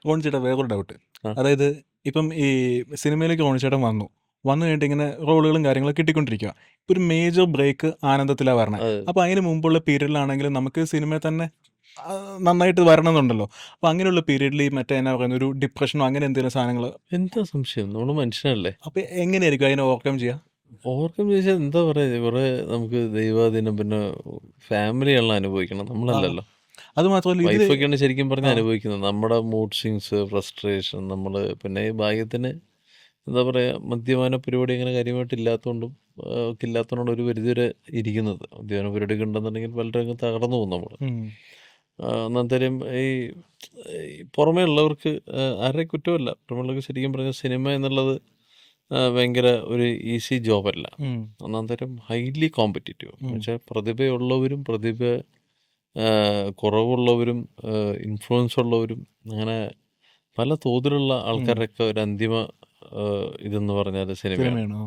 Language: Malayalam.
റോണിച്ചേട്ടാ വേറൊരു ഡൗട്ട്. ആ. അതായത് ഇപ്പം ഈ സിനിമയിലേക്ക് റോണിച്ചേട്ടൻ വന്നു കഴിഞ്ഞിട്ട് ഇങ്ങനെ റോളുകളും കാര്യങ്ങളും കിട്ടിക്കൊണ്ടിരിക്കുക. ഇപ്പൊ ഒരു മേജർ ബ്രേക്ക് ആനന്ദത്തിലാണ് വരണേ. അതെ. അപ്പൊ അതിന് മുമ്പുള്ള പീരീഡിലാണെങ്കിലും നമുക്ക് സിനിമയിൽ തന്നെ നന്നായിട്ട് വരണമെന്നുണ്ടല്ലോ. അപ്പൊ അങ്ങനെയുള്ള പീരീഡിൽ ഈ മറ്റേ എന്നാ പറയുന്ന ഒരു ഡിപ്രഷനോ അങ്ങനെ എന്തെങ്കിലും സാധനങ്ങൾ, എന്താ സംശയം? നമ്മൾ മനുഷ്യനല്ലേ. അപ്പൊ എങ്ങനെയായിരിക്കും അതിനെ ഓവർകം ചെയ്യുക? ഓവർകം ചോദിച്ചാൽ എന്താ പറയുക, കുറേ നമുക്ക് ദൈവാധീനം, പിന്നെ ഫാമിലിയാണല്ലോ അനുഭവിക്കണം, നമ്മളല്ലല്ലോ. അത് മാത്രമല്ല ഇതിൽ വൈഫൊക്കെയാണ് ശരിക്കും പറഞ്ഞാൽ അനുഭവിക്കുന്നത്. നമ്മുടെ മൂഡ് സ്വിങ്സ്, ഫ്രസ്ട്രേഷൻ, നമ്മൾ പിന്നെ ഈ ഭാഗ്യത്തിന് എന്താ പറയുക, മദ്യപാന പരിപാടി അങ്ങനെ കാര്യമായിട്ട് ഇല്ലാത്തതുകൊണ്ടാണ് ഒരു പരിധിവരെ ഇരിക്കുന്നത്. മദ്യപാന പരിപാടിയൊക്കെ ഉണ്ടെന്നുണ്ടെങ്കിൽ പലരും തകർന്നു പോകും നമ്മൾ. അന്നേരം ഈ പുറമേ ഉള്ളവർക്ക് ആരുടെയും കുറ്റമല്ല, പുറമേ ഉള്ളവർക്ക് ശരിക്കും പറഞ്ഞാൽ സിനിമ എന്നുള്ളത് ഭയങ്കര ഒരു ഈസി ജോബല്ല. അന്നേരം ഹൈലി കോമ്പറ്റീറ്റീവ് എന്ന് വെച്ചാൽ പ്രതിഭയുള്ളവരും കുറവുള്ളവരും ഇൻഫ്ലുവൻസ് ഉള്ളവരും അങ്ങനെ പല തോതിലുള്ള ആൾക്കാരുടെയൊക്കെ ഒരു അന്തിമ ഇതെന്ന് പറഞ്ഞാൽ സിനിമയാണ്. സിനിമയാണോ?